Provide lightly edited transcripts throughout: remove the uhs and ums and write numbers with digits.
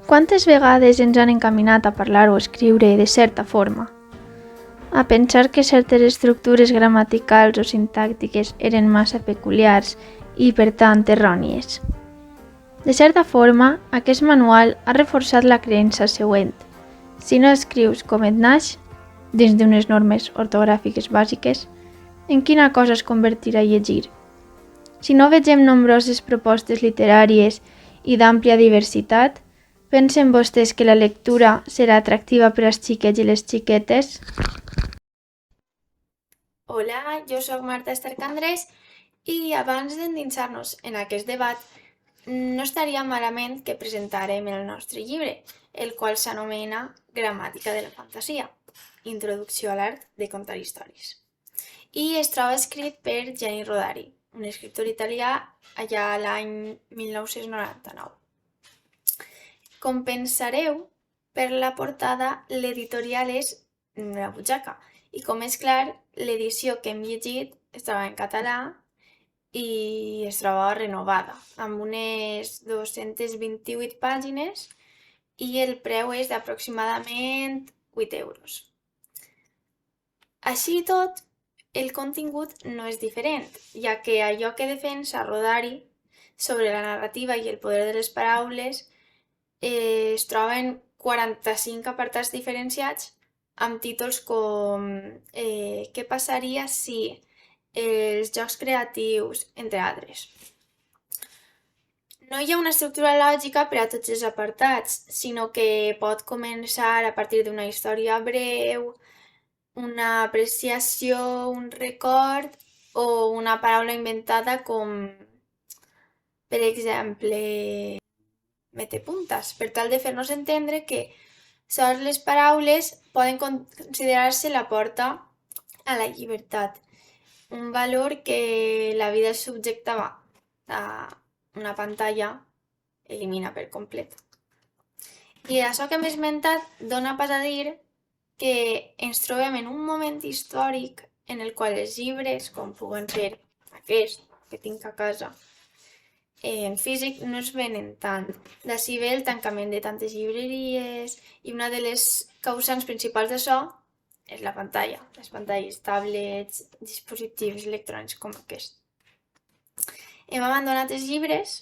Quantes vegades ens han encaminat a parlar o escriure de certa forma? A pensar que certes estructures gramaticals o sintàctiques eren massa peculiars i, per tant, errònies. De certa forma, aquest manual ha reforçat la creença següent. Si no escrius com et naix, dins d'unes normes ortogràfiques bàsiques, en quina cosa es convertirà a llegir? Si no vegem nombroses propostes literàries i d'àmplia diversitat, pensen vostès que la lectura serà atractiva per als xiquets i les xiquetes? Hola, jo sóc Marta Estercandrés i abans d'endinsar-nos en aquest debat, no estaria malament que presentàrem el nostre llibre, el qual s'anomena Gramàtica de la fantasia, introducció a l'art de contar històries. I es troba escrit per Gianni Rodari, un escriptor italià allà a l'any 1999. Com pensareu, per la portada l'editorial és La Butxaca, i com és clar, l'edició que hem llegit es troba en català i es troba renovada, amb unes 228 pàgines i el preu és d'aproximadament 8 euros. Així i tot, el contingut no és diferent, ja que allò que defensa Rodari sobre la narrativa i el poder de les paraules es troben 45 apartats diferenciats amb títols com què passaria si, els jocs creatius, entre altres. No hi ha una estructura lògica per a tots els apartats, sinó que pot començar a partir d'una història breu, una apreciació, un record o una paraula inventada com, per exemple, metepuntes, per tal de fer-nos entendre que sols les paraules poden considerar-se la porta a la llibertat, un valor que la vida subjectiva a una pantalla elimina per complet. I això que m'he esmentat dona pas a dir que ens trobem en un moment històric en el qual els llibres, com puguen ser aquest que tinc a casa, en físic no es venen tant. D'ací ve el tancament de tantes llibreries i una de les causants principals d'això és la pantalla, les pantalles, tablets, dispositius electrònics com aquest. Hem abandonat els llibres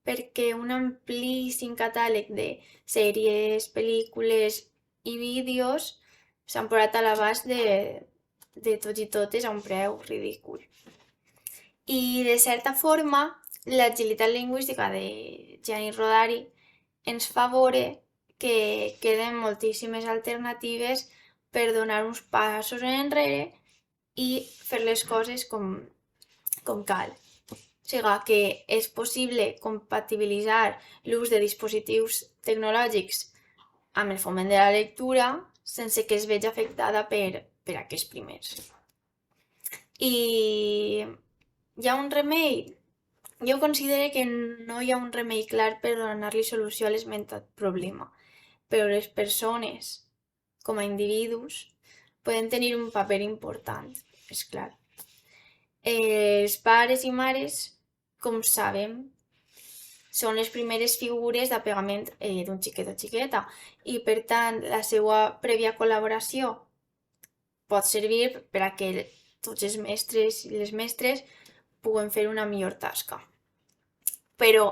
perquè un amplíssim catàleg de sèries, pel·lícules i vídeos s'han posat a l'abast de tots i totes a un preu ridícul. I de certa forma, l'agilitat lingüística de Gianni Rodari ens fa veure que queden moltíssimes alternatives per donar uns passos enrere i fer les coses com cal. O sigui que és possible compatibilitzar l'ús de dispositius tecnològics amb el foment de la lectura sense que es vegi afectada per aquests primers. I hi ha un remei? Jo considero que no hi ha un remei clar per donar-li solució a l'esmentat problema, però les persones, com a individus, poden tenir un paper important, és clar. Els pares i mares, com sabem, són les primeres figures d'apegament d'un xiquet o xiqueta i, per tant, la seva prèvia col·laboració pot servir per a que tots els mestres i les mestres puguen fer una millor tasca. Però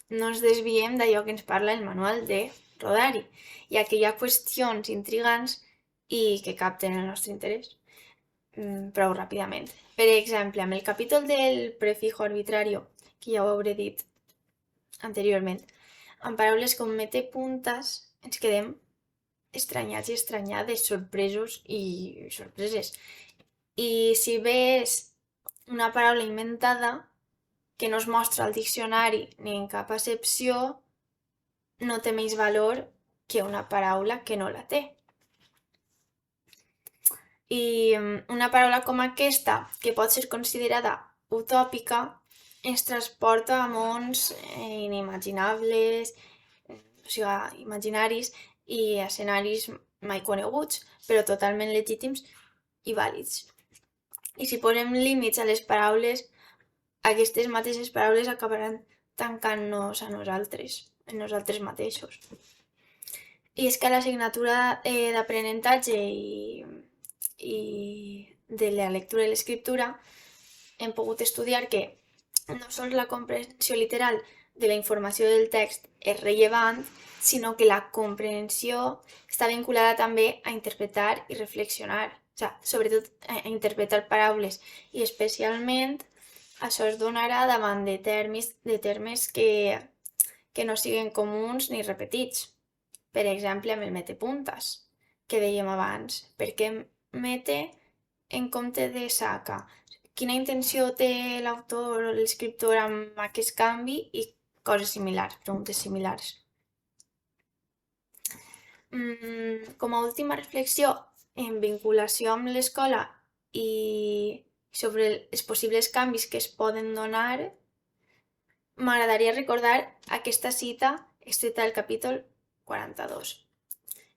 no ens desviem d'allò que ens parla el manual de Rodari, ja que hi ha qüestions intrigants i que capten el nostre interès prou ràpidament. Per exemple, amb el capítol del prefijo arbitrario, que ja ho hauré dit anteriorment, amb paraules com mete puntes ens quedem estranyats i estranyades, sorpresos i sorpreses. I si ves una paraula inventada que no es mostra al diccionari ni en cap accepció, no té més valor que una paraula que no la té. I una paraula com aquesta, que pot ser considerada utòpica, ens transporta a mons inimaginables, o sigui, imaginaris i escenaris mai coneguts, però totalment legítims i vàlids. I si posem límits a les paraules, aquestes mateixes paraules acabaran tancant-nos a nosaltres. en nosaltres mateixos. I és que a l'assignatura d'aprenentatge i de la lectura i l'escriptura hem pogut estudiar que no sols la comprensió literal de la informació del text és rellevant, sinó que la comprensió està vinculada també a interpretar i reflexionar, o sigui, sobretot a interpretar paraules, i especialment això es donarà davant de termes que no siguen comuns ni repetits. Per exemple, amb el metepuntes, que dèiem abans. Per què mete en compte de saca? Quina intenció té l'autor o l'escriptor amb aquest canvi i coses similars, preguntes similars. Com a última reflexió, en vinculació amb l'escola i sobre els possibles canvis que es poden donar, m'agradaria recordar aquesta cita extreta del capítol 42,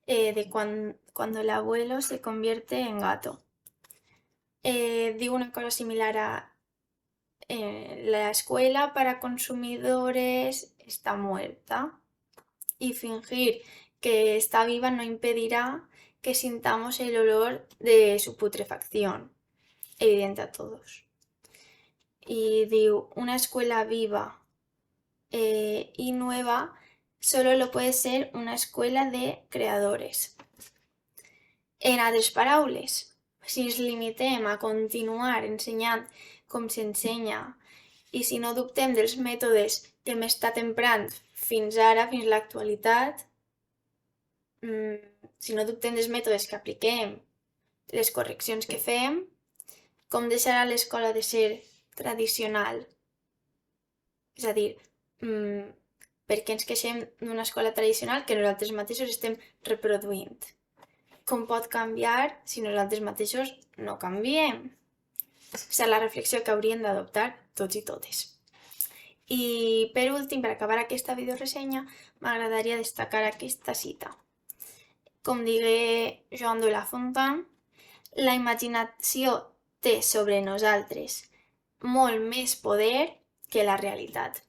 de cuando el abuelo se convierte en gato. Digo una cosa similar a la escuela para consumidores está muerta y fingir que está viva no impedirá que sintamos el olor de su putrefacción, evidente a todos. Y digo, una escuela viva y nueva solo lo puede ser una escuela de creadores. En altres paraules, si ens limitem a continuar ensenyant com s'ensenya i si no dubtem dels mètodes que hem estat emprant fins ara, fins a l'actualitat, si no dubtem dels mètodes que apliquem, les correccions que fem, com deixarà l'escola de ser tradicional? És a dir, per què ens queixem d'una escola tradicional que nosaltres mateixos estem reproduint? Com pot canviar si nosaltres mateixos no canviem? Aquesta és la reflexió que hauríem d'adoptar tots i totes. I per últim, per acabar aquesta videoressenya, m'agradaria destacar aquesta cita. Com digué Joan de La Fontaine, la imaginació té sobre nosaltres molt més poder que la realitat.